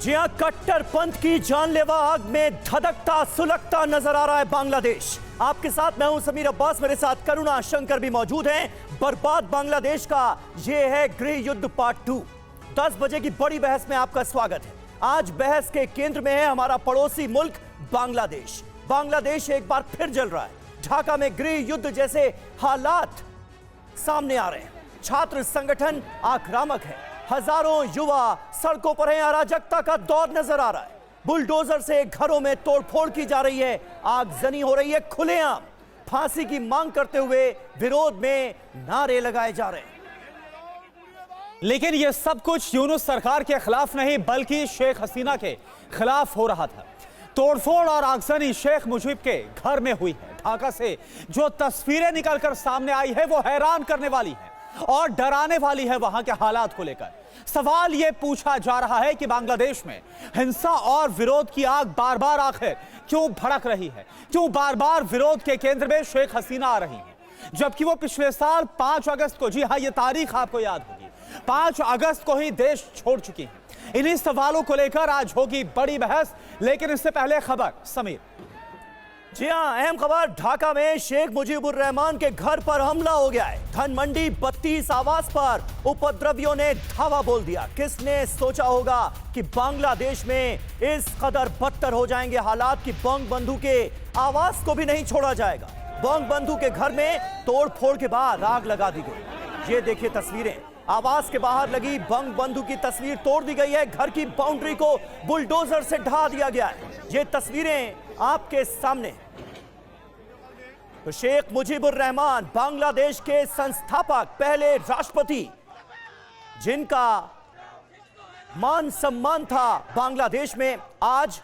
जी हां, कट्टरपंथ की जानलेवा आग में धधकता सुलगता नजर आ रहा है बांग्लादेश। आपके साथ मैं हूं समीर अब्बास, मेरे साथ करुणा शंकर भी मौजूद हैं। बर्बाद बांग्लादेश का ये है गृह युद्ध पार्ट 2। 10 बजे की बड़ी बहस में आपका स्वागत है। आज बहस के केंद्र में है हमारा पड़ोसी मुल्क बांग्लादेश। बांग्लादेश एक बार फिर जल रहा है। ढाका में गृह युद्ध जैसे हालात सामने आ रहे हैं। छात्र संगठन आक्रामक है, हजारों युवा सड़कों पर हैं, अराजकता का दौर नजर आ रहा है। बुलडोजर से घरों में तोड़फोड़ की जा रही है, आगजनी हो रही है खुलेआम। फांसी की मांग करते हुए विरोध में नारे लगाए जा रहे हैं। लेकिन यह सब कुछ यूनुस सरकार के खिलाफ नहीं बल्कि शेख हसीना के खिलाफ हो रहा था। तोड़फोड़ और आगजनी शेख मुजीब के घर में हुई है। ढाका से जो तस्वीरें निकलकर सामने आई है वो हैरान करने वाली है और डराने वाली है। वहां के हालात को लेकर सवाल यह पूछा जा रहा है कि बांग्लादेश में हिंसा और विरोध की आग बार बार आखिर क्यों भड़क रही है, क्यों बार बार विरोध के केंद्र में शेख हसीना आ रही है, जबकि वो पिछले साल 5 अगस्त को, जी हां ये तारीख आपको याद होगी, 5 अगस्त को ही देश छोड़ चुकी है। इन्हीं सवालों को लेकर आज होगी बड़ी बहस, लेकिन इससे पहले खबर समीर। जी हां, अहम खबर। ढाका में शेख मुजीबुर रहमान के घर पर हमला हो गया है। धनमंडी 32 आवास पर उपद्रवियों ने धावा बोल दिया। किसने सोचा होगा कि बांग्लादेश में इस कदर बदतर हो जाएंगे हालात कि बंगबंधु के आवास को भी नहीं छोड़ा जाएगा। बंगबंधु के घर में तोड़फोड़ के बाद आग लगा दी गई। ये देखिए तस्वीरें, आवास के बाहर लगी बंगबंधु की तस्वीर तोड़ दी गई है। घर की बाउंड्री को बुलडोजर से ढा दिया गया है। ये तस्वीरें आपके सामने। तो शेख मुजीबुर रहमान बांग्लादेश के संस्थापक, पहले राष्ट्रपति, जिनका मान सम्मान था बांग्लादेश में, आज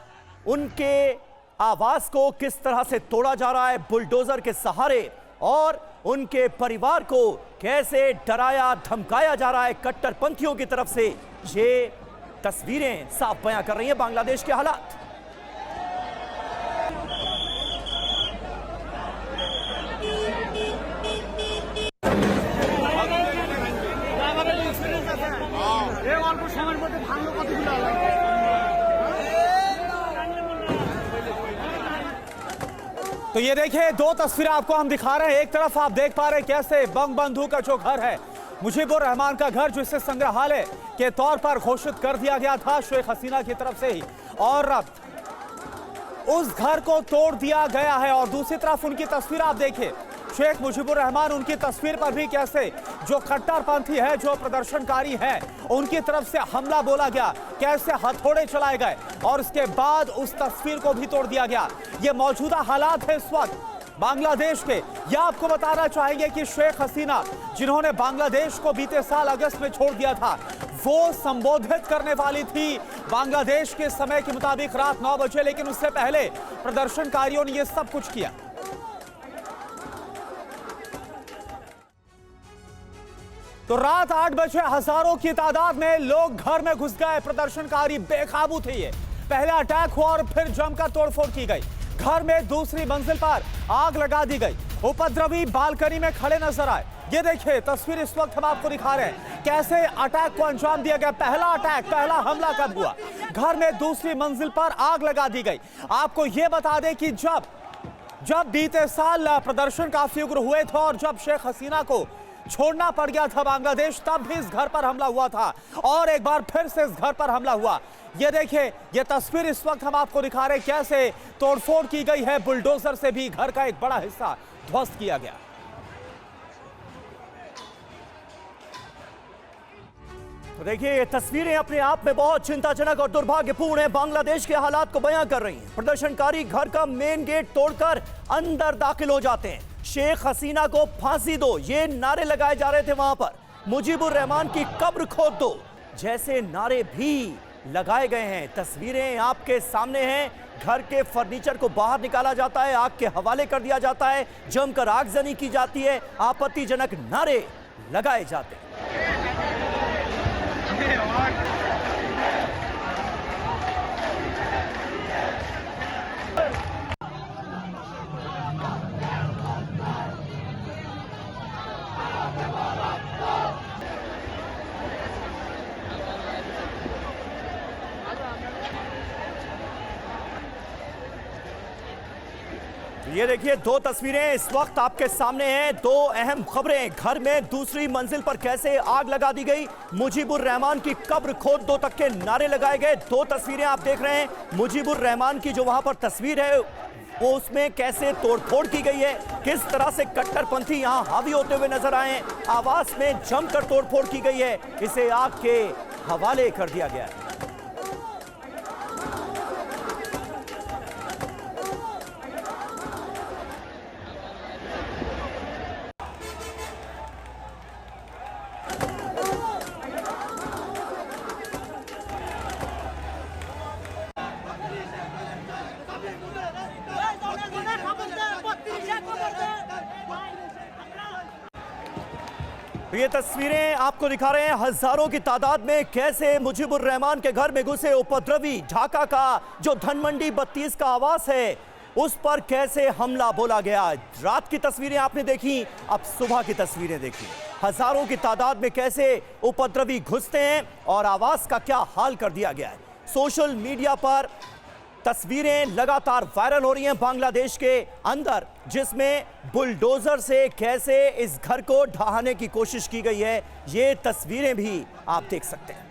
उनके आवास को किस तरह से तोड़ा जा रहा है बुलडोजर के सहारे, और उनके परिवार को कैसे डराया धमकाया जा रहा है कट्टरपंथियों की तरफ से। ये तस्वीरें साफ बयां कर रही हैं बांग्लादेश के हालात। तो ये देखिए, 2 तस्वीरें आपको हम दिखा रहे हैं। एक तरफ आप देख पा रहे हैं कैसे बंगबंधु का जो घर है, मुजीबुर रहमान का घर, जिसे संग्रहालय के तौर पर घोषित कर दिया गया था शेख हसीना की तरफ से ही, और अब उस घर को तोड़ दिया गया है। और दूसरी तरफ उनकी तस्वीर आप देखिए, शेख मुजीबुर रहमान, उनकी तस्वीर पर भी कैसे जो कट्टरपंथी है, जो प्रदर्शनकारी है, उनकी तरफ से हमला बोला गया, कैसे हथौड़े चलाए गए और उसके बाद उस तस्वीर को भी तोड़ दिया गया। ये मौजूदा हालात है इस वक्त बांग्लादेश के। यह आपको बताना चाहेंगे कि शेख हसीना, जिन्होंने बांग्लादेश को बीते साल अगस्त में छोड़ दिया था, वो संबोधित करने वाली थी बांग्लादेश के समय के मुताबिक रात 9 बजे, लेकिन उससे पहले प्रदर्शनकारियों ने यह सब कुछ किया। तो रात 8 बजे हजारों की तादाद में लोग घर में घुस गए। प्रदर्शनकारी बेकाबू थे। ये पहले अटैक हुआ और फिर जमकर तोड़फोड़ की गई। घर में दूसरी मंजिल पर आग लगा दी गई। उपद्रवी बालकनी में खड़े नजर आए। ये देखिए तस्वीर इस वक्त हम आपको दिखा रहे हैं कैसे अटैक को अंजाम दिया गया। पहला अटैक, पहला हमला कब हुआ? घर में दूसरी मंजिल पर आग लगा दी गई। आपको यह बता दें कि जब बीते साल प्रदर्शन काफी उग्र हुए थे और जब शेख हसीना को छोड़ना पड़ गया था बांग्लादेश, तब भी इस घर पर हमला हुआ था और एक बार फिर से इस घर पर हमला हुआ। ये देखिए, ये तस्वीर इस वक्त हम आपको दिखा रहे हैं कैसे तोड़फोड़ की गई है। बुलडोजर से भी घर का एक बड़ा हिस्सा ध्वस्त किया गया। तो देखिए, ये तस्वीरें अपने आप में बहुत चिंताजनक और दुर्भाग्यपूर्ण है। बांग्लादेश के हालात को बयां कर रही हैं। प्रदर्शनकारी घर का मेन गेट तोड़कर अंदर दाखिल हो जाते हैं। शेख हसीना को फांसी दो, ये नारे लगाए जा रहे थे वहां पर। मुजीबुर रहमान की कब्र खोद दो, जैसे नारे भी लगाए गए हैं। तस्वीरें आपके सामने हैं। घर के फर्नीचर को बाहर निकाला जाता है, आग के हवाले कर दिया जाता है, जमकर आगजनी की जाती है, आपत्तिजनक नारे लगाए जाते हैं। ये देखिए दो तस्वीरें इस वक्त आपके सामने हैं। दो अहम खबरें। घर में दूसरी मंजिल पर कैसे आग लगा दी गई, मुजीबुर रहमान की कब्र खोद दो तक के नारे लगाए गए। दो तस्वीरें आप देख रहे हैं। मुजीबुर रहमान की जो वहां पर तस्वीर है वो उसमें कैसे तोड़फोड़ की गई है, किस तरह से कट्टरपंथी यहां हावी होते हुए नजर आए, आवास में जमकर तोड़फोड़ की गई है। इसे आग के हवाले कर दिया गया है। ये तस्वीरें आपको दिखा रहे हैं हजारों की तादाद में कैसे मुजीबुर रहमान के घर में घुसे उपद्रवी। ढाका का जो धनमंडी 32 का आवास है उस पर कैसे हमला बोला गया। रात की तस्वीरें आपने देखी, अब सुबह की तस्वीरें देखी। हजारों की तादाद में कैसे उपद्रवी घुसते हैं और आवास का क्या हाल कर दिया गया है। सोशल मीडिया पर तस्वीरें लगातार वायरल हो रही हैं बांग्लादेश के अंदर, जिसमें बुलडोजर से कैसे इस घर को ढहाने की कोशिश की गई है। ये तस्वीरें भी आप देख सकते हैं।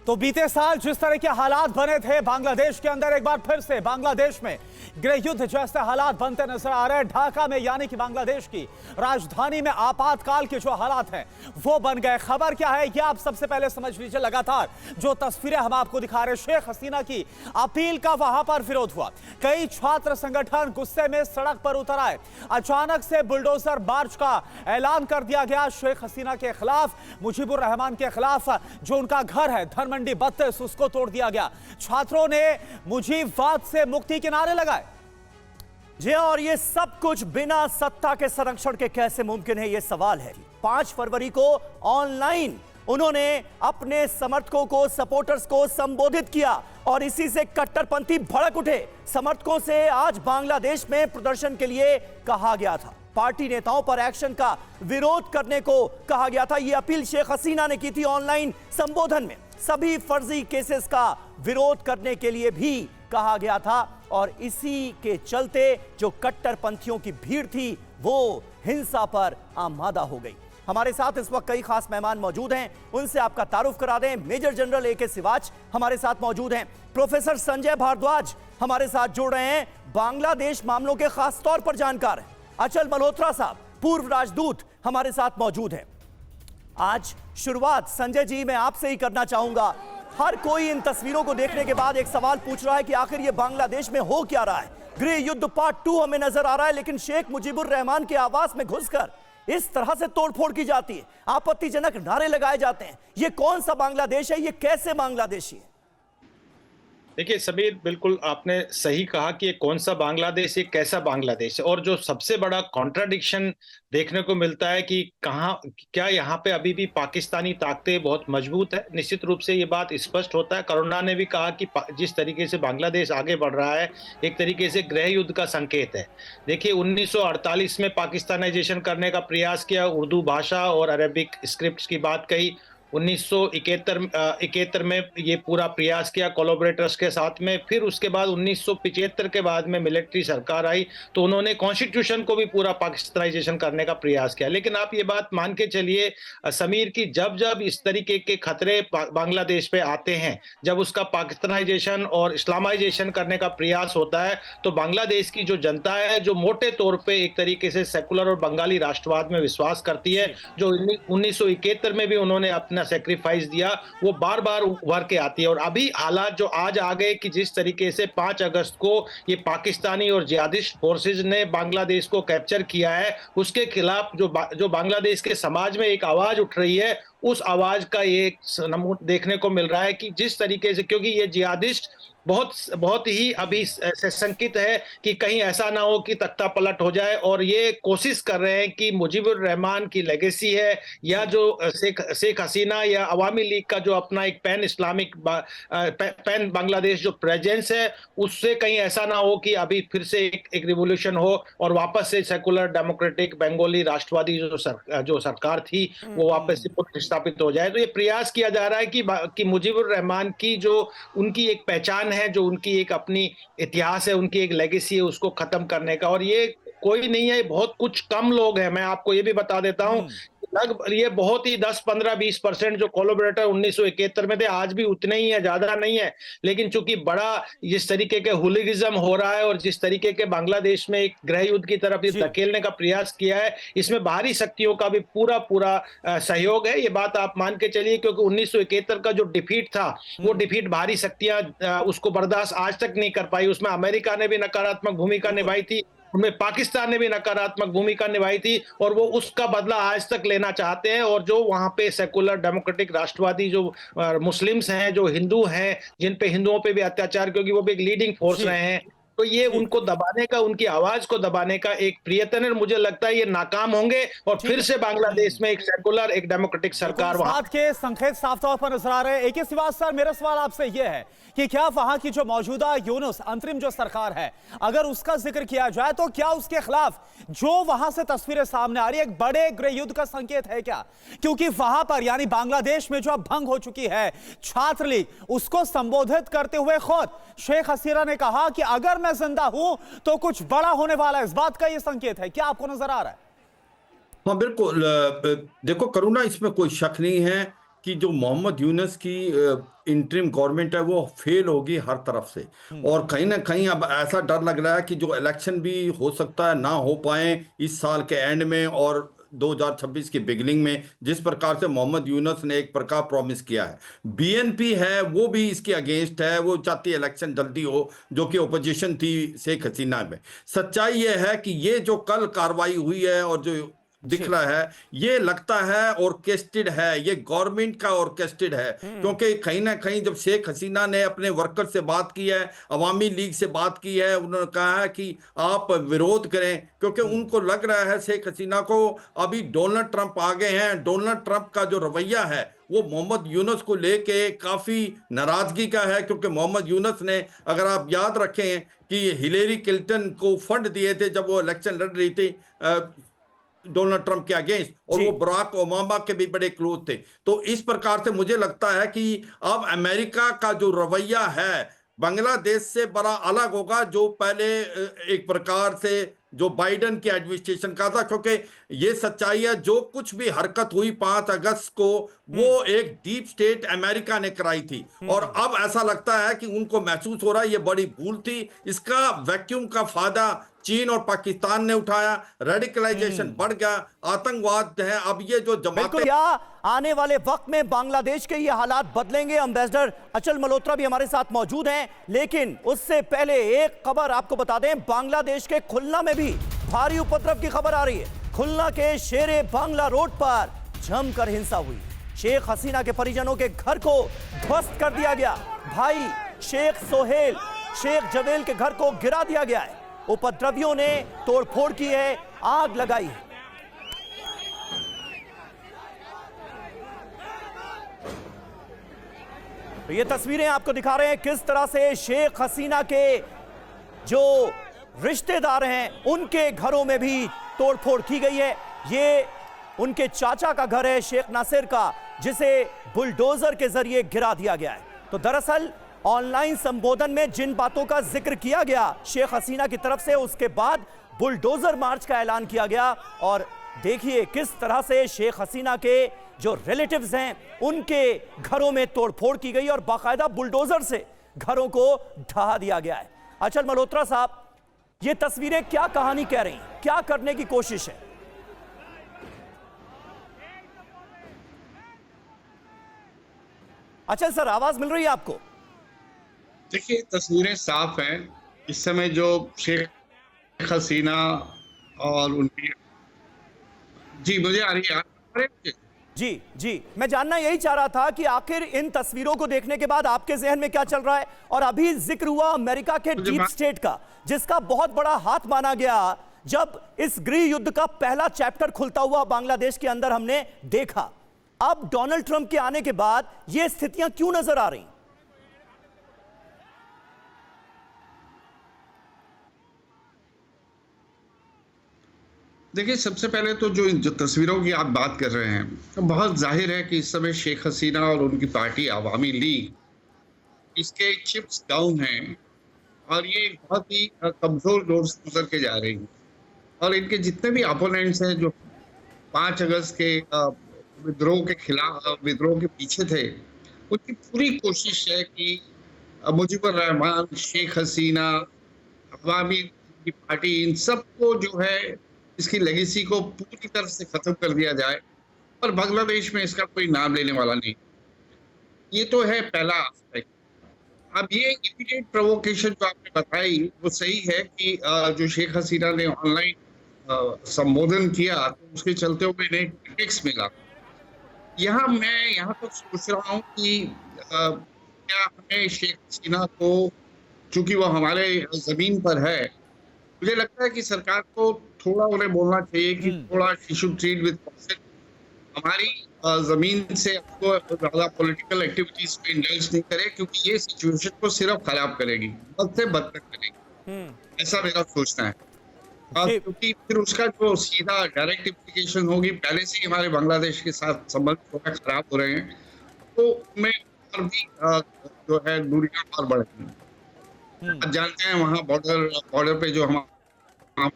तो बीते साल जिस तरह के हालात बने थे बांग्लादेश के अंदर, एक बार फिर से बांग्लादेश में गृह युद्ध जैसे हालात बनते नजर आ रहे हैं। ढाका में यानी कि बांग्लादेश की राजधानी में आपातकाल के जो हालात हैं वो बन गए। खबर क्या है ये आप सबसे पहले समझ लीजिए। लगातार जो तस्वीरें हम आपको दिखा रहे हैं, शेख हसीना की अपील का वहां पर विरोध हुआ। कई छात्र संगठन गुस्से में सड़क पर उतर आए। अचानक से बुलडोजर मार्च का ऐलान कर दिया गया शेख हसीना के खिलाफ, मुजीबुर रहमान के खिलाफ। जो उनका घर है धनमंडी 32 उसको तोड़ दिया गया। छात्रों ने मुजीबवाद से मुक्ति के नारे लगाए। जी और ये सब कुछ बिना सत्ता के संरक्षण के कैसे मुमकिन है, ये सवाल है। 5 फरवरी को ऑनलाइन उन्होंने अपने समर्थकों को, सपोर्टर्स को संबोधित किया और इसी से कट्टरपंथी भड़क उठे। समर्थकों से आज बांग्लादेश में प्रदर्शन के लिए कहा गया था। पार्टी नेताओं पर एक्शन का विरोध करने को कहा गया था। यह अपील शेख हसीना ने की थी ऑनलाइन संबोधन में। सभी फर्जी केसेस का विरोध करने के लिए भी कहा गया था और इसी के चलते जो कट्टरपंथियों की भीड़ थी वो हिंसा पर आमादा हो गई। हमारे साथ इस वक्त कई खास मेहमान मौजूद हैं, उनसे आपका तारुफ करा दें। मेजर जनरल ए के सिवाच हमारे साथ मौजूद हैं। प्रोफेसर संजय भारद्वाज हमारे साथ जुड़ रहे हैं, बांग्लादेश मामलों के खास तौर पर जानकार हैं। अचल मल्होत्रा साहब पूर्व राजदूत हमारे साथ मौजूद हैं। आज शुरुआत संजय जी मैं आपसे ही करना चाहूंगा। हर कोई इन तस्वीरों को देखने के बाद एक सवाल पूछ रहा है कि आखिर ये बांग्लादेश में हो क्या रहा है। गृह युद्ध पार्ट 2 हमें नजर आ रहा है, लेकिन शेख मुजीबुर रहमान के आवास में घुसकर इस तरह से तोड़फोड़ की जाती है, आपत्तिजनक नारे लगाए जाते हैं। ये कौन सा बांग्लादेश है, ये कैसे बांग्लादेशी है? देखिए समीर, बिल्कुल आपने सही कहा कि ये कौन सा बांग्लादेश, ये कैसा बांग्लादेश है। और जो सबसे बड़ा कॉन्ट्राडिक्शन देखने को मिलता है कि क्या यहाँ पे अभी भी पाकिस्तानी ताकतें बहुत मजबूत है। निश्चित रूप से ये बात स्पष्ट होता है। करुणा ने भी कहा कि जिस तरीके से बांग्लादेश आगे बढ़ रहा है एक तरीके से गृह युद्ध का संकेत है। देखिए 1948 में पाकिस्तानाइजेशन करने का प्रयास किया, उर्दू भाषा और अरबिक स्क्रिप्ट की बात कही। 1971 में ये पूरा प्रयास किया कोलैबोरेटर्स के साथ में। फिर उसके बाद 1975 के बाद में मिलिट्री सरकार आई तो उन्होंने कॉन्स्टिट्यूशन को भी पूरा पाकिस्तानाइजेशन करने का प्रयास किया। लेकिन आप ये बात मान के चलिए समीर की जब जब इस तरीके के खतरे बांग्लादेश पे आते हैं, जब उसका पाकिस्तानाइजेशन और इस्लामाइजेशन करने का प्रयास होता है, तो बांग्लादेश की जो जनता है जो मोटे तौर पे एक तरीके से सेकुलर और बंगाली राष्ट्रवाद में विश्वास करती है, जो 1971 में भी उन्होंने अपना सेक्रीफाइस दिया, वो बार बार उभर के आती है। और अभी हालात जो आज आ गए कि जिस तरीके से 5 अगस्त को ये पाकिस्तानी और जिहादिस्ट फोर्सेज ने बांग्लादेश को कैप्चर किया है, उसके खिलाफ जो बांग्लादेश के समाज में एक आवाज उठ रही है, उस आवाज का ये नमूना देखने को मिल रहा है कि जिस तरीके से, क्योंकि ये जिहादिस्ट बहुत ही अभी शंकित है कि कहीं ऐसा ना हो कि तख्ता पलट हो जाए, और ये कोशिश कर रहे हैं कि मुजीबुर रहमान की लेगेसी है या जो शेख हसीना या अवामी लीग का जो अपना एक पैन इस्लामिक पैन बांग्लादेश जो प्रेजेंस है, उससे कहीं ऐसा ना हो कि अभी फिर से एक रिवोल्यूशन हो और वापस से सेकुलर डेमोक्रेटिक बंगाली राष्ट्रवादी जो सरकार थी वो वापस से स्थापित हो जाए। तो ये प्रयास किया जा रहा है कि मुजीबुर रहमान की जो उनकी एक पहचान है, जो उनकी एक अपनी इतिहास है, उनकी एक लेगेसी है, उसको खत्म करने का। और ये कोई नहीं है, बहुत कुछ कम लोग हैं। मैं आपको ये भी बता देता हूं, लगभग ये बहुत ही 10, 15, 20% जो कोलैबोरेटर 1971 में थे, आज भी उतने ही है, ज्यादा नहीं है। लेकिन चूंकि बड़ा जिस तरीके के हुलिगिज्म हो रहा है और जिस तरीके के बांग्लादेश में एक गृह युद्ध की तरफ ये धकेलने का प्रयास किया है, इसमें बाहरी शक्तियों का भी पूरा पूरा सहयोग है। ये बात आप मान के चलिए, क्योंकि 1971 का जो डिफीट था, वो डिफीट बाहरी शक्तियां उसको बर्दाश्त आज तक नहीं कर पाई। उसमें अमेरिका ने भी नकारात्मक भूमिका निभाई थी, उनमें पाकिस्तान ने भी नकारात्मक भूमिका निभाई थी, और वो उसका बदला आज तक लेना चाहते हैं। और जो वहां पे सेकुलर डेमोक्रेटिक राष्ट्रवादी जो मुस्लिम्स हैं, जो हिंदू हैं, जिन पे हिंदुओं पे भी अत्याचार, क्योंकि वो भी एक लीडिंग फोर्स रहे हैं, तो ये उनको दबाने का, उनकी आवाज को दबाने का एक प्रयत्न है। मुझे लगता है ये नाकाम होंगे और फिर से बांग्लादेश में एक सेकुलर, एक डेमोक्रेटिक सरकार वहां बात के संकेत साफ तौर पर नजर आ रहे हैं। एक ही सवाल सर, मेरा सवाल आपसे यह है कि क्या वहां की जो मौजूदा यूनुस अंतरिम जो सरकार है, अगर उसका जिक्र किया जाए तो क्या उसके खिलाफ जो वहां से तस्वीरें सामने आ रही है एक बड़े गृह युद्ध का संकेत है क्या? क्योंकि वहां पर यानी बांग्लादेश में जो अब भंग हो चुकी है छात्र लीग, उसको संबोधित करते हुए खुद शेख हसीना ने कहा कि अगर मैं जिंदा हूं तो कुछ बड़ा होने वाला है। इस बात का यह संकेत है, क्या आपको नजर आ रहा है? हाँ बिल्कुल। देखो करुणा, इसमें कोई शक नहीं है कि जो मोहम्मद यूनुस की इंटरिम गवर्नमेंट है वो फेल होगी हर तरफ से। और कहीं ना कहीं अब ऐसा डर लग रहा है कि जो इलेक्शन भी हो सकता है ना हो पाए इस साल के एंड में और 2026 की बिगनिंग में, जिस प्रकार से मोहम्मद यूनुस ने एक प्रकार प्रॉमिस किया है। बीएनपी है वो भी इसके अगेंस्ट है, वो चाहती है इलेक्शन जल्दी हो, जो कि ओपोजिशन थी शेख हसीना में। सच्चाई ये है कि ये जो कल कार्रवाई हुई है और जो दिख रहा है, ये लगता है ऑर्केस्ट्रेटेड है, ये गवर्नमेंट का ऑर्केस्ट्रेटेड है। क्योंकि कहीं ना कहीं जब शेख हसीना ने अपने वर्कर से बात की है, अवामी लीग से बात की है, उन्होंने कहा है कि आप विरोध करें, क्योंकि उनको लग रहा है शेख हसीना को अभी डोनाल्ड ट्रंप आ गए हैं। डोनाल्ड ट्रंप का जो रवैया है वो मोहम्मद यूनुस को लेके काफी नाराजगी का है, क्योंकि मोहम्मद यूनुस ने, अगर आप याद रखें कि हिलेरी क्लिंटन को फंड दिए थे जब वो इलेक्शन लड़ रही थी डोनाल्ड ट्रंप के अगेंस्ट, और वो बराक ओबामा के भी बड़े क्लोज थे। तो इस प्रकार से मुझे लगता है कि अब अमेरिका का जो रवैया है बांग्लादेश से बड़ा अलग होगा, जो पहले एक प्रकार से जो बाइडेन की एडमिनिस्ट्रेशन का था। क्योंकि ये सच्चाई है, जो कुछ भी हरकत हुई 5 अगस्त को, वो एक डीप स्टेट अमेरिका ने कराई थी। और अब ऐसा लगता है कि उनको महसूस हो रहा है ये बड़ी भूल थी। इसका वैक्यूम का फायदा चीन और पाकिस्तान ने उठाया, रेडिकलाइजेशन बढ़ गया, आतंकवाद है। अब ये जो जमातें, क्या आने वाले वक्त में बांग्लादेश के ये हालात बदलेंगे? एम्बेसडर अचल मल्होत्रा भी हमारे साथ मौजूद हैं, लेकिन उससे पहले एक खबर आपको बता दें, बांग्लादेश के खुलना में भी भारी उपद्रव की खबर आ रही है। खुलना के शेरे बांग्ला रोड पर जमकर हिंसा हुई। शेख हसीना के परिजनों के घर को ध्वस्त कर दिया गया। भाई शेख सोहेल, शेख जवेल के घर को गिरा दिया गया है। उपद्रवियों ने तोड़फोड़ की है, आग लगाई है। तो ये तस्वीरें आपको दिखा रहे हैं किस तरह से शेख हसीना के जो रिश्तेदार हैं उनके घरों में भी तोड़फोड़ की गई है। ये उनके चाचा का घर है शेख नासिर का, जिसे बुलडोजर के जरिए गिरा दिया गया है। तो दरअसल ऑनलाइन संबोधन में जिन बातों का जिक्र किया गया शेख हसीना की तरफ से, उसके बाद बुलडोजर मार्च का ऐलान किया गया। और देखिए किस तरह से शेख हसीना के जो रिलेटिव्स हैं उनके घरों में तोड़फोड़ की गई और बाकायदा बुलडोजर से घरों को ढहा दिया गया है। अचल मल्होत्रा साहब, ये तस्वीरें क्या कहानी कह रही हैं, क्या करने की कोशिश है? अचल सर, आवाज मिल रही है आपको? देखिए तस्वीरें साफ हैं। इस समय जो शेख हसीना और उनकी, जी मुझे आ रही है। जी, मैं जानना यही चाह रहा था कि आखिर इन तस्वीरों को देखने के बाद आपके जहन में क्या चल रहा है। और अभी जिक्र हुआ अमेरिका के डीप स्टेट का, जिसका बहुत बड़ा हाथ माना गया जब इस गृह युद्ध का पहला चैप्टर खुलता हुआ बांग्लादेश के अंदर हमने देखा। अब डोनाल्ड ट्रंप के आने के बाद ये स्थितियां क्यों नजर आ रही? देखिए, सबसे पहले तो जो तस्वीरों की आप बात कर रहे हैं, तो बहुत ज़ाहिर है कि इस समय शेख हसीना और उनकी पार्टी अवामी लीग, इसके चिप्स डाउन हैं और ये बहुत ही कमज़ोर दौर से गुज़र के जा रही हैं। और इनके जितने भी अपोनेंट्स हैं जो 5 अगस्त के विद्रोह के पीछे थे, उनकी पूरी कोशिश है कि मुजीबुर रहमान, शेख हसीना, अवामी लीग की पार्टी, इन सबको जो है इसकी लेगेसी को पूरी तरह से खत्म कर दिया जाए और बांग्लादेश में इसका कोई नाम लेने वाला नहीं। ये तो है पहला एस्पेक्ट। अब ये इमीडिएट प्रोवोकेशन जो आपने बताई वो सही है कि जो शेख हसीना ने ऑनलाइन संबोधन किया तो उसके चलते हुए इन्हें क्रिटिक्स मिला। मैं तो सोच रहा हूँ कि क्या हमें शेख हसीना को, चूंकि वो हमारे जमीन पर है, मुझे लगता है कि सरकार को थोड़ा उन्हें बोलना चाहिए कि थोड़ा she should treat with caution. हमारी जमीन से आपको ज्यादा पॉलिटिकल एक्टिविटीज में इंडल्ज नहीं करे, क्योंकि ये सिचुएशन को सिर्फ खराब करेगी, बद से बदतर करेगी। ऐसा मेरा सोचना है। क्योंकि फिर उसका जो सीधा डायरेक्ट इम्प्लीकेशन होगी, पहले से ही हमारे बांग्लादेश के साथ संबंध थोड़ा खराब हो रहे हैं, तो उनमें और भी जो है दूरियां और बढ़ेंगी। आप जानते हैं वहाँ बॉर्डर पे जो हम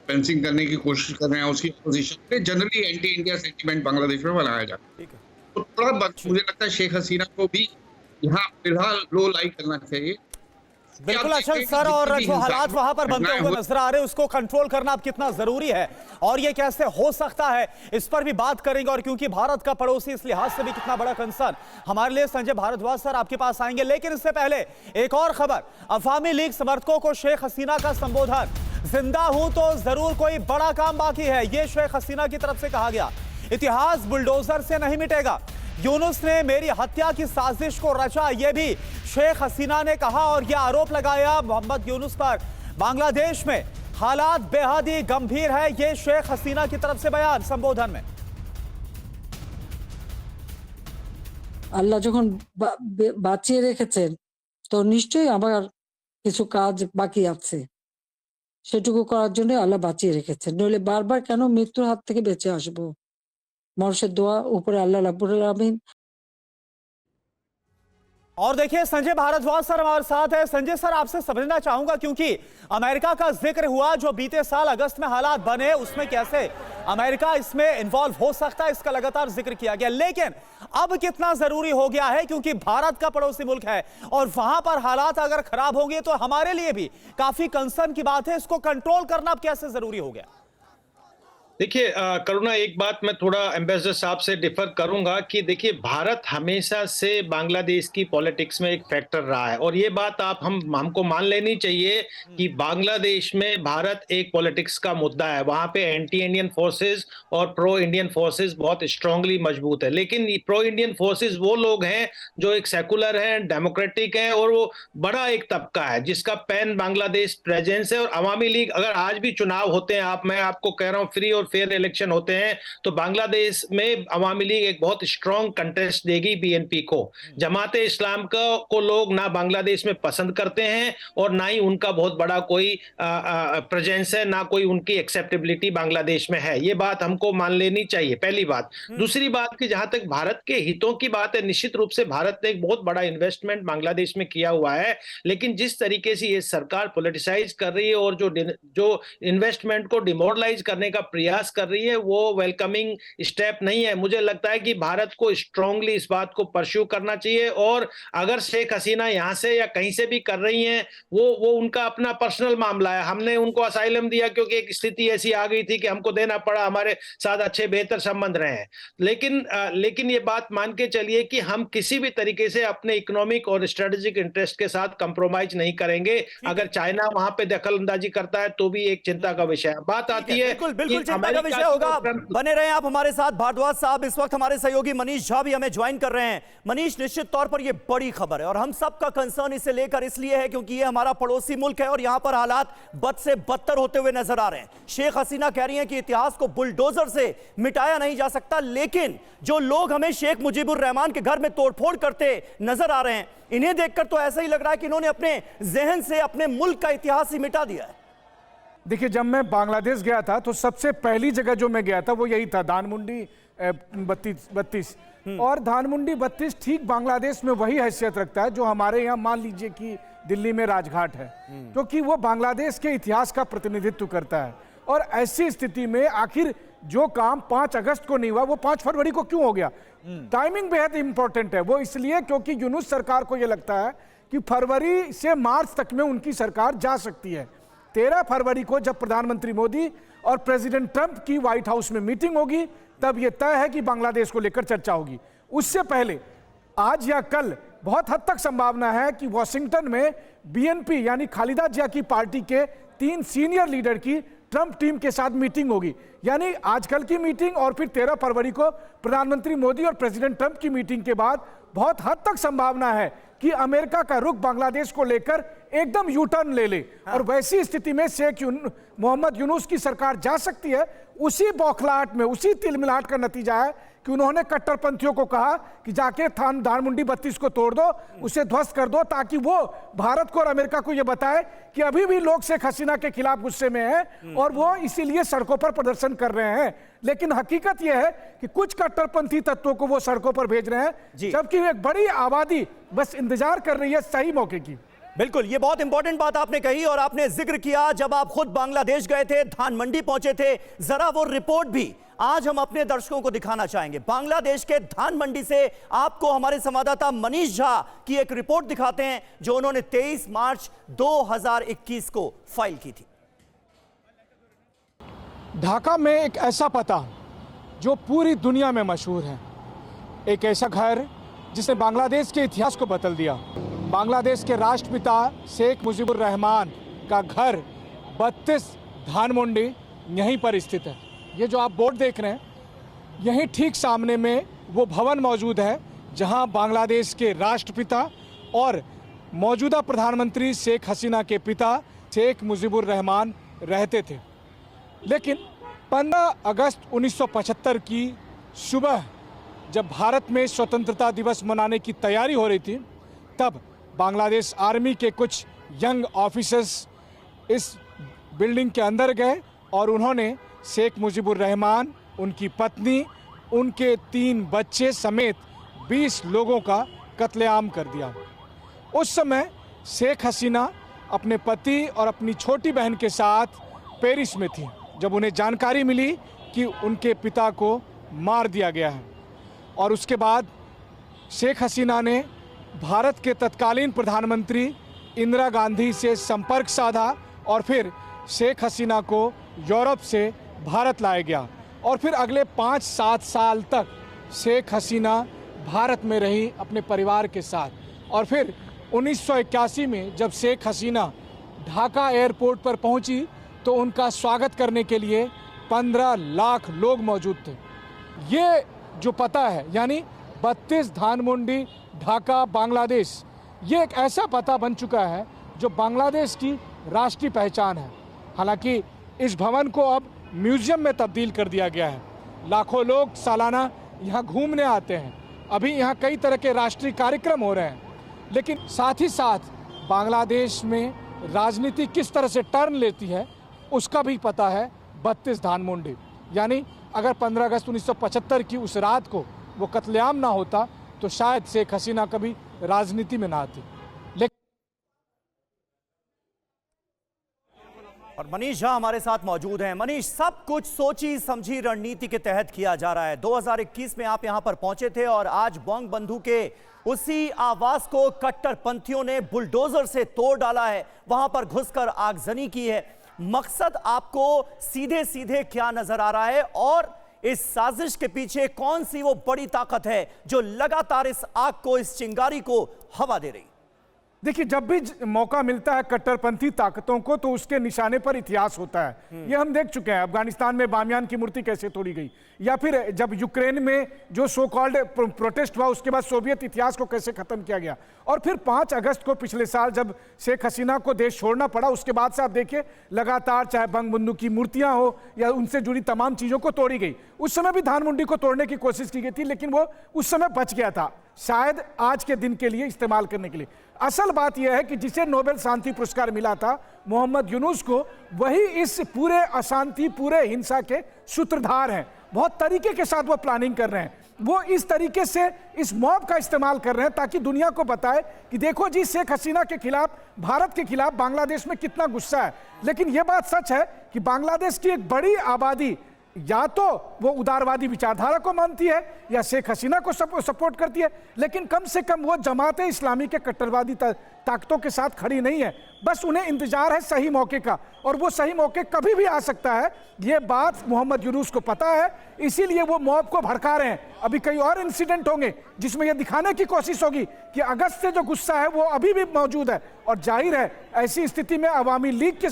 फेंसिंग करने की कोशिश कर रहे हैं, उसकी अपोजिशन पे generally anti India sentiment Bangladesh में बनाया जाता है। तो थोड़ा मुझे लगता है शेख हसीना को भी यहाँ फिलहाल लो लाइट करना चाहिए। बिल्कुल अचल सर, और जो हालात वहां पर बनते हुए नजर आ रहे हैं उसको कंट्रोल करना अब कितना जरूरी है और ये कैसे हो सकता है, इस पर भी बात करेंगे। और क्योंकि भारत का पड़ोसी इस लिहाज से भी कितना बड़ा कंसर्न हमारे लिए, संजय भारद्वाज सर आपके पास आएंगे। लेकिन इससे पहले एक और खबर, अवामी लीग समर्थकों को शेख हसीना का संबोधन, जिंदा हूं तो जरूर कोई बड़ा काम बाकी है, यह शेख हसीना की तरफ से कहा गया। इतिहास बुलडोजर से नहीं मिटेगा, यूनुस ने मेरी हत्या की साजिश को रचा, यह भी शेख हसीना ने कहा और यह आरोप लगाया मोहम्मद यूनुस पर। बांग्लादेश में हालात बेहद ही गंभीर है, यह शेख हसीना की तरफ से बयान संबोधन में। আল্লাহ যখন বাঁচিয়ে রেখেছেন তো নিশ্চয়ই আমার কিছু কাজ বাকি আছে, সেটুকু করার জন্য আল্লাহ বাঁচিয়ে রেখেছেন, নইলে বারবার কেন মৃত্যুর হাত থেকে বেঁচে আসবো। মানুষের দোয়া উপরে আল্লাহ রাব্বুল আলামিন। और देखिए संजय भारद्वाज सर हमारे साथ है। संजय सर, आपसे समझना चाहूंगा, क्योंकि अमेरिका का जिक्र हुआ, जो बीते साल अगस्त में हालात बने उसमें कैसे अमेरिका इसमें इन्वॉल्व हो सकता है, इसका लगातार जिक्र किया गया। लेकिन अब कितना जरूरी हो गया है, क्योंकि भारत का पड़ोसी मुल्क है और वहां पर हालात अगर खराब होंगे तो हमारे लिए भी काफी कंसर्न की बात है, इसको कंट्रोल करना अब कैसे जरूरी हो गया। देखिए करुणा, एक बात मैं थोड़ा एम्बेसडर साहब से डिफर करूंगा कि देखिए भारत हमेशा से बांग्लादेश की पॉलिटिक्स में एक फैक्टर रहा है और ये बात हमको मान लेनी चाहिए कि बांग्लादेश में भारत एक पॉलिटिक्स का मुद्दा है। वहां पे एंटी इंडियन फोर्सेस और प्रो इंडियन फोर्सेस बहुत स्ट्रांगली मजबूत है। लेकिन प्रो इंडियन फोर्सेस वो लोग हैं जो एक सेकुलर हैं, डेमोक्रेटिक हैं और वो बड़ा एक तबका है जिसका पैन बांग्लादेश प्रेजेंस है। और अवामी लीग, अगर आज भी चुनाव होते हैं, मैं आपको कह रहा हूँ फ्री और फेयर इलेक्शन होते हैं, तो बांग्लादेश में अवामी लीग एक बहुत स्ट्रांग कंटेस्ट देगी बीएनपी को। जमाते इस्लाम को लोग ना बांग्लादेश में पसंद करते हैं और ना ही उनका बहुत बड़ा कोई प्रेजेंस है, ना कोई उनकी एक्सेप्टेबिलिटी बांग्लादेश में है। ये बात हमको मान लेनी चाहिए, पहली बात। दूसरी बात कि जहां तक भारत के हितों की बात है, निश्चित रूप से भारत ने एक बहुत बड़ा इन्वेस्टमेंट बांग्लादेश में किया हुआ है। लेकिन जिस तरीके से ये सरकार पॉलिटिसाइज कर रही है और जो इन्वेस्टमेंट को डिमोरलाइज करने का प्रयास कर रही है, वो वेलकमिंग स्टेप नहीं है। मुझे लगता है कि भारत को स्ट्रांगली इस बात को परस्यू करना चाहिए और अगर शेख हसीना यहां से या कहीं से भी कर रही हैं, वो उनका अपना पर्सनल मामला है। हमने उनको असाइलम दिया क्योंकि एक स्थिति ऐसी आ गई थी कि हमको देना पड़ा, हमारे साथ अच्छे बेहतर संबंध रहे हैं। लेकिन ये बात मान के चलिए कि हम किसी भी तरीके से अपने इकोनॉमिक और स्ट्रेटेजिक इंटरेस्ट के साथ कंप्रोमाइज नहीं करेंगे। अगर चाइना वहां पे दखल अंदाजी करता है तो भी एक चिंता का विषय है। बात आती है, बिल्कुल चिंता का विषय होगा। बने रहे आप हमारे साथ भारद्वाज साहब। इस वक्त हमारे सहयोगी मनीष झा भी हमें ज्वाइन कर रहे हैं। मनीष, निश्चित तौर पर यह बड़ी खबर है और हम सबका कंसर्न इसे लेकर इसलिए है क्योंकि यह हमारा पड़ोसी मुल्क है और यहां पर हालात बद से बदतर होते हुए नजर आ रहे हैं। शेख हसीना कह रही हैं कि इतिहास को बुलडोजर से मिटाया नहीं जा सकता, लेकिन जो लोग हमें शेख मुजीबुर रहमान के घर में तोड़फोड़ करते नजर आ रहे हैं, इन्हें देखकर तो ऐसा ही लग रहा है कि इन्होंने अपने जहन से अपने मुल्क का इतिहास ही मिटा दिया है। देखिए, जब मैं बांग्लादेश गया था तो सबसे पहली जगह जो मैं गया था वो यही था, धानमंडी 32। और धानमंडी 32 ठीक बांग्लादेश में वही हैसियत रखता है जो हमारे यहाँ मान लीजिए कि दिल्ली में राजघाट है, क्योंकि वो बांग्लादेश के इतिहास का प्रतिनिधित्व करता है। और ऐसी स्थिति में आखिर जो काम 5 अगस्त को नहीं हुआ वो 5 फरवरी को क्यों हो गया? टाइमिंग बेहद इंपॉर्टेंट है। वो इसलिए क्योंकि यूनुस सरकार को ये लगता है कि फरवरी से मार्च तक में उनकी सरकार जा सकती है। 13 फरवरी को जब प्रधानमंत्री मोदी और प्रेसिडेंट ट्रंप की व्हाइट हाउस में मीटिंग होगी तब यह तय है कि बांग्लादेश को लेकर चर्चा होगी। उससे पहले आज या कल बहुत हद तक संभावना है कि वॉशिंगटन में बीएनपी यानी खालिदा जिया की पार्टी के 3 सीनियर लीडर की ट्रंप टीम के साथ मीटिंग होगी। यानी आजकल की मीटिंग और फिर 13 फरवरी को प्रधानमंत्री मोदी और प्रेसिडेंट ट्रंप की मीटिंग के बाद बहुत हद तक संभावना है कि अमेरिका का रुख बांग्लादेश को लेकर एकदम यू टर्न ले ले। और वैसी स्थिति में शेख मोहम्मद यूनुस की सरकार जा सकती है। उसी बौखलाहट में, उसी तिलमिलाहट का नतीजा है कि उन्होंने कट्टरपंथियों को कहा कि जाके धानमंडी 32 को तोड़ दो, उसे ध्वस्त कर दो, ताकि वो भारत को और अमेरिका को यह बताए कि अभी भी लोग शेख हसीना के खिलाफ गुस्से में हैं और वो इसीलिए सड़कों पर प्रदर्शन कर रहे हैं। लेकिन हकीकत यह है कि कुछ कट्टरपंथी तत्वों को वो सड़कों पर भेज रहे हैं, जबकि एक बड़ी आबादी बस इंतजार कर रही है सही मौके की। बिल्कुल, ये बहुत इंपॉर्टेंट बात आपने कही और आपने जिक्र किया जब आप खुद बांग्लादेश गए थे, धानमंडी पहुंचे थे। जरा वो रिपोर्ट भी आज हम अपने दर्शकों को दिखाना चाहेंगे। बांग्लादेश के धानमंडी से आपको हमारे संवाददाता मनीष झा की एक रिपोर्ट दिखाते हैं जो उन्होंने 23 मार्च 2021 को फाइल की थी। ढाका में एक ऐसा पता जो पूरी दुनिया में मशहूर है, एक ऐसा घर जिसने बांग्लादेश के इतिहास को बदल दिया। बांग्लादेश के राष्ट्रपिता शेख मुजीबुर रहमान का घर 32 धानमंडी यहीं पर स्थित है। ये जो आप बोर्ड देख रहे हैं, यहीं ठीक सामने में वो भवन मौजूद है जहां बांग्लादेश के राष्ट्रपिता और मौजूदा प्रधानमंत्री शेख हसीना के पिता शेख मुजीबुर रहमान रहते थे। लेकिन 15 अगस्त 1975 की सुबह जब भारत में स्वतंत्रता दिवस मनाने की तैयारी हो रही थी, तब बांग्लादेश आर्मी के कुछ यंग ऑफिसर्स इस बिल्डिंग के अंदर गए और उन्होंने शेख मुजीबुर रहमान, उनकी पत्नी, उनके 3 बच्चे समेत 20 लोगों का कत्लेआम कर दिया। उस समय शेख हसीना अपने पति और अपनी छोटी बहन के साथ पेरिस में थी जब उन्हें जानकारी मिली कि उनके पिता को मार दिया गया है। और उसके बाद शेख हसीना ने भारत के तत्कालीन प्रधानमंत्री इंदिरा गांधी से संपर्क साधा और फिर शेख हसीना को यूरोप से भारत लाया गया। और फिर अगले 5-7 साल तक शेख हसीना भारत में रही अपने परिवार के साथ। और फिर 1981 में जब शेख हसीना ढाका एयरपोर्ट पर पहुंची तो उनका स्वागत करने के लिए 15 लाख लोग मौजूद थे। ये जो पता है यानी 32 धानमंडी ढाका बांग्लादेश, ये एक ऐसा पता बन चुका है जो बांग्लादेश की राष्ट्रीय पहचान है। हालांकि इस भवन को अब म्यूजियम में तब्दील कर दिया गया है। लाखों लोग सालाना यहाँ घूमने आते हैं। अभी यहाँ कई तरह के राष्ट्रीय कार्यक्रम हो रहे हैं। लेकिन साथ ही साथ बांग्लादेश में राजनीति किस तरह से टर्न लेती है उसका भी पता है 32 धानमंडी। यानी अगर 15 अगस्त 1975 की उस रात को वो कत्लेआम ना होता तो शायद शेख हसीना कभी राजनीति में ना आती। और मनीष झा हमारे साथ मौजूद हैं। मनीष, सब कुछ सोची समझी रणनीति के तहत किया जा रहा है। 2021 में आप यहां पर पहुंचे थे और आज बंग बंधु के उसी आवास को कट्टरपंथियों ने बुलडोजर से तोड़ डाला है, वहां पर घुसकर आगजनी की है। मकसद आपको सीधे सीधे क्या नजर आ रहा है और इस साजिश के पीछे कौन सी वो बड़ी ताकत है जो लगातार इस आग को, इस चिंगारी को हवा दे रही? देखिए, जब भी मौका मिलता है कट्टरपंथी ताकतों को तो उसके निशाने पर इतिहास होता है। ये हम देख चुके हैं। अफगानिस्तान में बामियान की मूर्ति कैसे तोड़ी गई, या फिर जब यूक्रेन में जो सो कॉल्ड प्रोटेस्ट हुआ उसके बाद सोवियत इतिहास को कैसे खत्म किया गया। और फिर 5 अगस्त को पिछले साल जब शेख हसीना को देश छोड़ना पड़ा, उसके बाद से आप देखिए लगातार चाहे बंगबंधु की मूर्तियां हो या उनसे जुड़ी तमाम चीजों को तोड़ी गई। उस समय भी धानमंडी को तोड़ने की कोशिश की गई थी, लेकिन वो उस समय बच गया था, शायद आज के दिन के लिए इस्तेमाल करने के लिए। असल बात यह है कि जिसे नोबेल शांति पुरस्कार मिला था मोहम्मद यूनुस को, वही इस पूरे अशांति, पूरे हिंसा के सूत्रधार हैं। बहुत तरीके के साथ वो प्लानिंग कर रहे हैं। वो इस तरीके से इस मॉब का इस्तेमाल कर रहे हैं ताकि दुनिया को बताए कि देखो जी, शेख हसीना के खिलाफ, भारत के खिलाफ बांग्लादेश में कितना गुस्सा है। लेकिन यह बात सच है कि बांग्लादेश की एक बड़ी आबादी या तो वो उदारवादी विचारधारा को मानती है या शेख हसीना को सपोर्ट करती है, लेकिन कम से कम वो जमात इस्लामी के कट्टरवादी ताकतों के साथ खड़ी नहीं है। बस उन्हें इंतजार है सही मौके का, और वो सही मौके कभी भी आ सकता है। ये बात मोहम्मद यूनुस को पता है, इसीलिए वो मॉब को भड़का रहे हैं। अभी कई और इंसिडेंट होंगे जिसमें यह दिखाने की कोशिश होगी कि अगस्त से जो गुस्सा है वो अभी भी मौजूद है। और जाहिर है ऐसी स्थिति में अवामी लीग के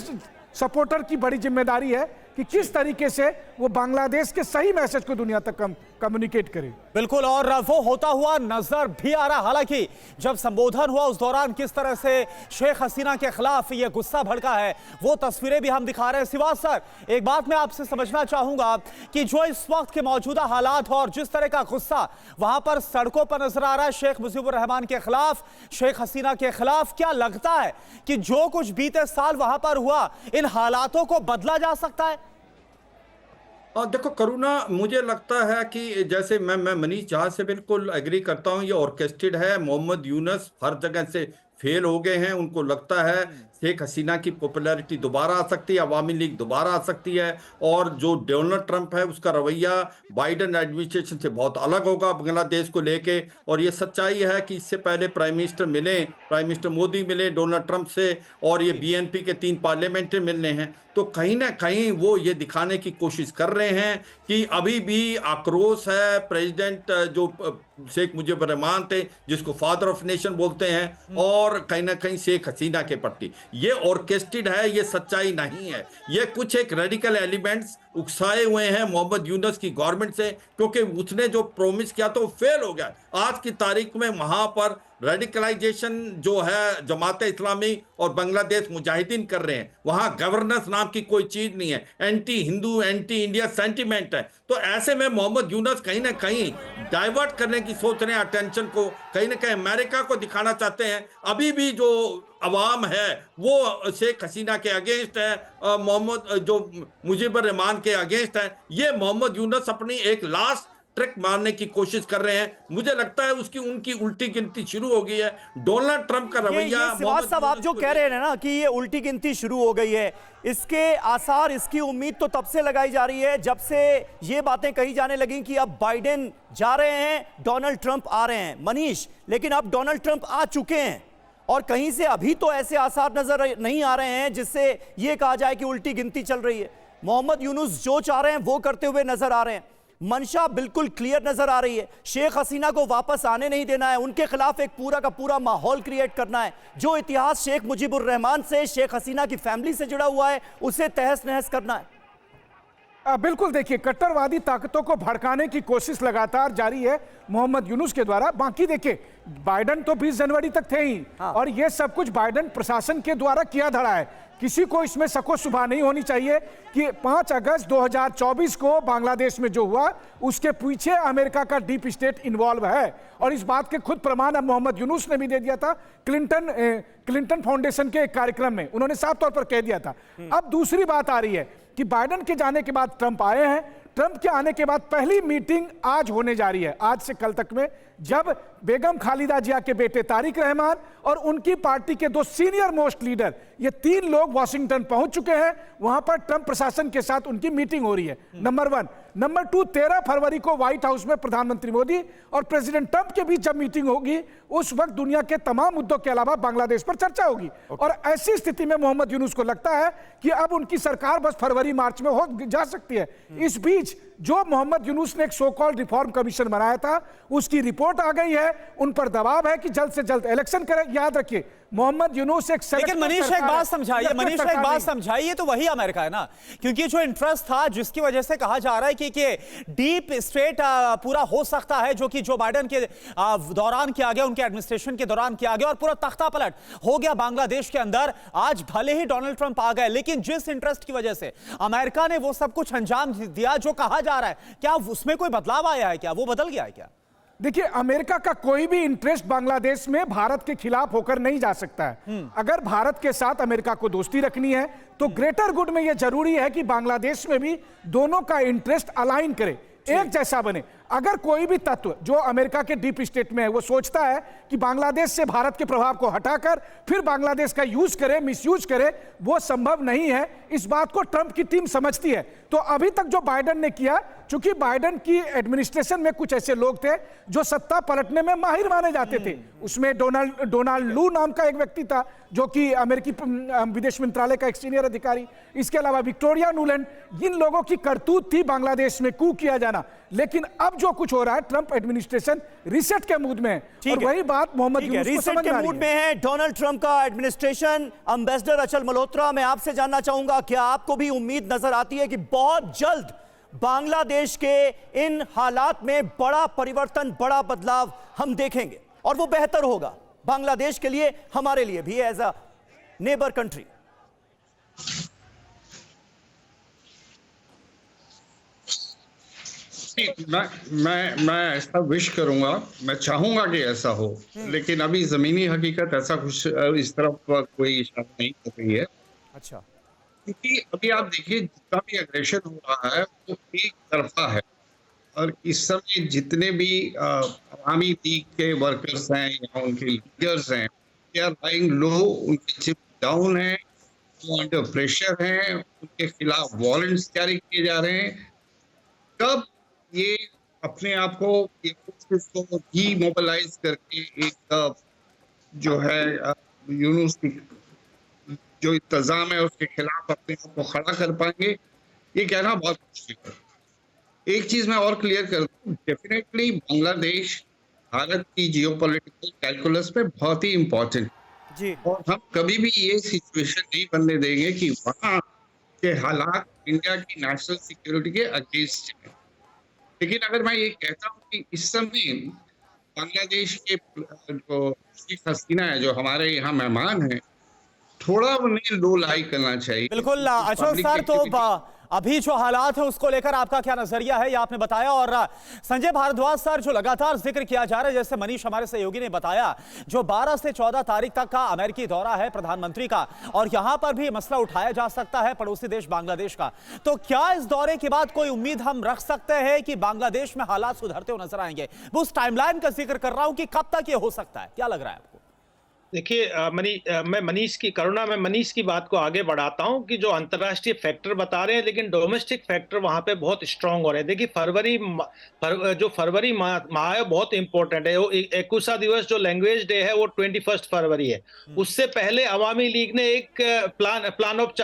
सपोर्टर की बड़ी जिम्मेदारी है कि किस तरीके से वो बांग्लादेश के सही मैसेज को दुनिया तक कम्युनिकेट करे। बिल्कुल, और वो होता हुआ नजर भी आ रहा। हालांकि जब संबोधन हुआ उस दौरान किस तरह से शेख हसीना के खिलाफ ये गुस्सा भड़का है, वो तस्वीरें भी हम दिखा रहे हैं। सिवाज सर, एक बात मैं आपसे समझना चाहूंगा कि जो इस वक्त के मौजूदा हालात और जिस तरह का गुस्सा वहां पर सड़कों पर नजर आ रहा है शेख मुजीबुर रहमान के खिलाफ, शेख हसीना के खिलाफ, क्या लगता है कि जो कुछ बीते साल वहां पर हुआ, इन हालातों को बदला जा सकता है? और देखो करुणा, मुझे लगता है कि जैसे मैं मनीष जहां से बिल्कुल एग्री करता हूं, ये ऑर्केस्ट्रेटेड है। मोहम्मद यूनुस हर जगह से फेल हो गए हैं। उनको लगता है शेख हसीना की पॉपुलैरिटी दोबारा आ सकती है, अवामी लीग दोबारा आ सकती है, और जो डोनाल्ड ट्रंप है उसका रवैया बाइडेन एडमिनिस्ट्रेशन से बहुत अलग होगा बांग्लादेश को लेके। और ये सच्चाई है कि इससे पहले प्राइम मिनिस्टर मिले, प्राइम मिनिस्टर मोदी मिले डोनाल्ड ट्रंप से, और ये बीएनपी के 3 पार्लियामेंट्री मिलने हैं। तो कहीं ना कहीं वो ये दिखाने की कोशिश कर रहे हैं कि अभी भी आक्रोश है। प्रेसिडेंट जो शेख मुजीबुर रहमान थे, जिसको फादर ऑफ नेशन बोलते हैं, और कहीं ना कहीं शेख हसीना के प्रति ये ऑर्केस्ट्रेटेड है, ये सच्चाई नहीं है। ये कुछ एक रेडिकल एलिमेंट्स उकसाए हुए हैं मोहम्मद यूनुस की गवर्नमेंट से, क्योंकि उसने जो प्रॉमिस किया तो फेल हो गया। आज की तारीख में वहां पर रेडिकलाइजेशन जो है जमात इस्लामी और बांग्लादेश मुजाहिदीन कर रहे हैं, वहां गवर्नेंस नाम की कोई चीज नहीं है। Anti Hindu, anti India sentiment है। तो ऐसे में मोहम्मद यूनुस कहीं ना कहीं डाइवर्ट करने की सोच रहे हैं अटेंशन को, कहीं ना कहीं अमेरिका को दिखाना चाहते हैं। अभी भी जो अवाम है वो शेख हसीना के अगेंस्ट है, मोहम्मद जो मुजीबुर रहमान के अगेंस्ट है। ये मोहम्मद यूनुस अपनी एक लास्ट ट्रिक मारने की कोशिश कर रहे हैं। मुझे लगता है उनकी उल्टी गिनती शुरू हो गई है। डोनाल्ड ट्रंप का रवैया, सिवाज साहब आप जो कह रहे हैं ना कि ये उल्टी गिनती शुरू हो गई है, इसके आसार, इसकी उम्मीद तो तब से लगाई जा रही है जब से ये बातें कही जाने लगी कि अब बाइडेन जा रहे हैं, डोनाल्ड ट्रंप आ रहे हैं। मनीष, लेकिन अब डोनाल्ड ट्रंप आ चुके हैं और कहीं से अभी तो ऐसे आसार नजर नहीं आ रहे हैं जिससे ये कहा जाए कि उल्टी गिनती चल रही है। मोहम्मद यूनुस जो चाह रहे हैं वो करते हुए नजर आ रहे हैं। मंशा बिल्कुल क्लियर नजर आ रही है, शेख हसीना को वापस आने नहीं देना है, उनके खिलाफ एक पूरा का पूरा माहौल क्रिएट करना है। जो इतिहास शेख मुजीबुर रहमान से, शेख हसीना की फैमिली से जुड़ा हुआ है, उसे तहस नहस करना है। बिल्कुल, देखिए कट्टरवादी ताकतों को भड़काने की कोशिश लगातार जारी है मोहम्मद यूनुस के द्वारा। बाकी देखिए बाइडेन तो 20 जनवरी तक थे ही, और ये सब कुछ बाइडेन प्रशासन के द्वारा किया धड़ा है। किसी को इसमें शको शुबा नहीं होनी चाहिए कि 5 अगस्त 2024 को बांग्लादेश में जो हुआ उसके पीछे अमेरिका का डीप स्टेट इन्वॉल्व है। और इस बात के खुद प्रमाण अब मोहम्मद यूनुस ने भी दे दिया था क्लिंटन फाउंडेशन के एक कार्यक्रम में, उन्होंने साफ तौर पर कह दिया था। अब दूसरी बात आ रही है कि बाइडेन के जाने के बाद ट्रंप आए हैं। ट्रंप के आने के बाद पहली मीटिंग आज होने जा रही है, आज से कल तक में, जब बेगम खालिदा जिया के बेटे तारिक रहमान और उनकी पार्टी के 2 सीनियर मोस्ट लीडर, ये 3 लोग वॉशिंगटन पहुंच चुके हैं। वहां पर ट्रंप प्रशासन के साथ उनकी मीटिंग हो रही है, नंबर 1। नंबर 2, 13 फरवरी को व्हाइट हाउस में प्रधानमंत्री मोदी और प्रेसिडेंट ट्रंप के बीच जब मीटिंग होगी, उस वक्त दुनिया के तमाम मुद्दों के अलावा बांग्लादेश पर चर्चा होगी। और ऐसी स्थिति में मोहम्मद यूनुस को लगता है कि अब उनकी सरकार बस फरवरी मार्च में हो जा सकती है। इस बीच जो मोहम्मद यूनुस ने एक सो कॉल्ड रिफॉर्म कमीशन बनाया था, उसकी रिपोर्ट आ गई है। उन पर दबाव है कि जल्द से जल्द इलेक्शन करें। याद रखिए मोहम्मद यूनुस एक, लेकिन मनीष एक बात समझाइए, मनीष एक बात समझाइए, तो वही अमेरिका है ना, क्योंकि जो इंटरेस्ट था जिसकी वजह से कहा जा रहा है कि डीप स्टेट पूरा हो सकता है, जो कि जो बाइडेन के दौरान किया गया, उनके एडमिनिस्ट्रेशन के दौरान किया गया, और पूरा तख्ता पलट हो गया बांग्लादेश के अंदर। आज भले ही डोनाल्ड ट्रंप आ गए, लेकिन जिस इंटरेस्ट की वजह से अमेरिका ने वो सब कुछ अंजाम दिया जो कहा जा रहा है, क्या उसमें कोई बदलाव आया है? क्या वो बदल गया है क्या? देखिए, अमेरिका का कोई भी इंटरेस्ट बांग्लादेश में भारत के खिलाफ होकर नहीं जा सकता है। अगर भारत के साथ अमेरिका को दोस्ती रखनी है तो ग्रेटर गुड में यह जरूरी है कि बांग्लादेश में भी दोनों का इंटरेस्ट अलाइन करे, एक जैसा बने। अगर कोई भी तत्व जो अमेरिका के डीप स्टेट में है वो सोचता है कि बांग्लादेश से भारत के प्रभाव को हटाकर फिर बांग्लादेश का यूज करे, मिसयूज करे, वो संभव नहीं है। इस बात को ट्रंप की टीम समझती है। तो अभी तक जो बाइडेन ने किया, चूंकि बाइडेन की एडमिनिस्ट्रेशन में कुछ ऐसे लोग थे जो सत्ता पलटने में माहिर माने जाते थे। उसमें डोनाल्ड लू नाम का एक व्यक्ति था जो कि अमेरिकी विदेश मंत्रालय का एक सीनियर अधिकारी, इसके अलावा विक्टोरिया नुलैंड, इन लोगों की करतूत थी बांग्लादेश में कू किया जाना। लेकिन अब जो कुछ हो रहा है, ट्रंप एडमिनिस्ट्रेशन रीसेट के मूड में है, और वही बात मोहम्मद यूनुस को रीसेट समझ के आ रही मूड है। में है डोनाल्ड ट्रंप का एडमिनिस्ट्रेशन। एम्बेसडर अचल मल्होत्रा, मैं आपसे जानना चाहूंगा, क्या आपको भी उम्मीद नजर आती है कि बहुत जल्द बांग्लादेश के इन हालात में बड़ा परिवर्तन, बड़ा बदलाव हम देखेंगे और वो बेहतर होगा बांग्लादेश के लिए, हमारे लिए भी एज अ नेबर कंट्री? मैं ऐसा विश करूंगा, मैं चाहूंगा कि ऐसा हो, लेकिन अभी जमीनी हकीकत ऐसा कुछ इस तरफ कोई इशारा नहीं कर रही है। अच्छा, क्योंकि अभी आप देखिए, जितना भी अग्रेशन हो रहा है वो एक तरफा है, और इस समय जितने भी अवामी लीग के वर्कर्स हैं या उनके लीडर्स हैं, दे आर लाइंग लो, उनके चिप डाउन है, वो अंडर प्रेशर हैं, उनके खिलाफ वारंट्स जारी किए जा रहे हैं। कब ये अपने आप को डीमोबिलाइज करके एक जो है यूनुस की जो इंतजाम है उसके खिलाफ अपने आप को खड़ा कर पाएंगे, ये कहना बहुत मुश्किल है। एक चीज मैं और क्लियर कर दूं, डेफिनेटली बांग्लादेश भारत की जियोपॉलिटिकल कैलकुलस में बहुत ही इंपॉर्टेंट जी, और हम कभी भी ये सिचुएशन नहीं बनने देंगे कि वहाँ के हालात इंडिया की नेशनल सिक्योरिटी के अगेंस्ट है। लेकिन अगर मैं ये कहता हूँ कि इस समय बांग्लादेश के जो शेख हसीना है, जो हमारे यहाँ मेहमान हैं, थोड़ा उन्हें लो लाई करना चाहिए। बिल्कुल अशोक सर, तो अभी जो हालात है उसको लेकर आपका क्या नजरिया है, ये आपने बताया। और संजय भारद्वाज सर, जो लगातार जिक्र किया जा रहा है, जैसे मनीष हमारे सहयोगी ने बताया, जो 12 से 14 तारीख तक का अमेरिकी दौरा है प्रधानमंत्री का, और यहां पर भी मसला उठाया जा सकता है पड़ोसी देश बांग्लादेश का, तो क्या इस दौरे के बाद कोई उम्मीद हम रख सकते हैं कि बांग्लादेश में हालात सुधरते हुए नजर आएंगे? वो उस टाइमलाइन का जिक्र कर रहा हूं कि कब तक ये हो सकता है, क्या लग रहा है आपको? देखिए मैं मनीष की बात को आगे बढ़ाता हूं कि जो अंतर्राष्ट्रीय फैक्टर बता रहे हैं, लेकिन डोमेस्टिक फैक्टर वहां पे बहुत स्ट्रांग हो रहे हैं। देखिए फरवरी माह है, बहुत इंपॉर्टेंट है। वो 21 दिवस जो लैंग्वेज डे है वो 21 फरवरी है। उससे पहले अवामी लीग ने एक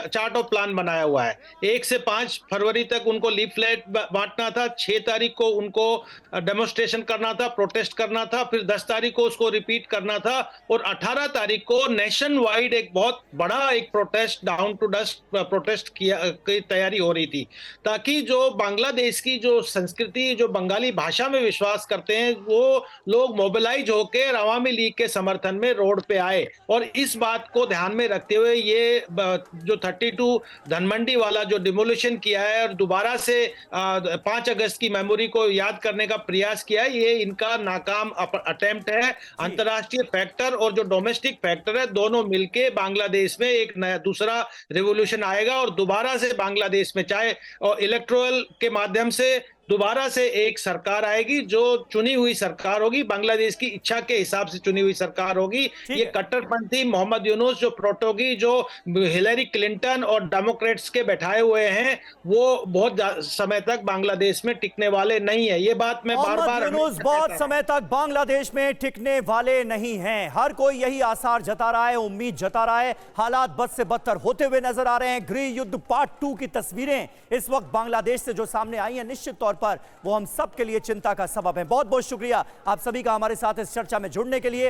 चार्ट ऑफ प्लान बनाया हुआ है। 1 से 5 फरवरी तक उनको लीफलेट बांटना था, 6 तारीख को उनको डेमोन्स्ट्रेशन करना था, प्रोटेस्ट करना था, फिर 10 तारीख को उसको रिपीट करना था, और 18 तारीख को नेशन वाइड एक बहुत बड़ा एक protest, down to dust protest की तैयारी हो रही थी, ताकि जो बांग्लादेश की जो संस्कृति, जो बंगाली भाषा में विश्वास करते हैं, वो लोग मोबिलाइज होकर अवामी लीग के समर्थन में रोड पे आए। और इस बात को ध्यान में रखते हुए ये जो 32 धनमंडी वाला जो डिमोलिशन किया है और दोबारा से 5 अगस्त की मेमोरी को याद करने का प्रयास किया है, ये इनका नाकाम अटेम्प्ट है। अंतर्राष्ट्रीय फैक्टर और जो डोमेस्टिक फैक्टर है, दोनों मिलके बांग्लादेश में एक नया दूसरा रिवॉल्यूशन आएगा, और दोबारा से बांग्लादेश में चाहे इलेक्टोरल के माध्यम से दोबारा से एक सरकार आएगी, जो चुनी हुई सरकार होगी, बांग्लादेश की इच्छा के हिसाब से चुनी हुई सरकार होगी। ये कट्टरपंथी मोहम्मद यूनुस जो प्रोटोगी, जो हिलरी क्लिंटन और डेमोक्रेट्स के बैठाए हुए हैं, वो बहुत समय तक बांग्लादेश में टिकने वाले नहीं है। ये बात मैं बार-बार यूनुस बहुत समय तक बांग्लादेश में टिकने वाले नहीं हैं। हर कोई यही आसार जता रहा है, उम्मीद जता रहा है। हालात बद से बदतर होते हुए नजर आ रहे हैं। गृह युद्ध पार्ट 2 की तस्वीरें इस वक्त बांग्लादेश से जो सामने आई हैं, निश्चित तौर पर वो हम सब के लिए चिंता का सबब है। बहुत बहुत शुक्रिया आप सभी का हमारे साथ इस चर्चा में जुड़ने के लिए।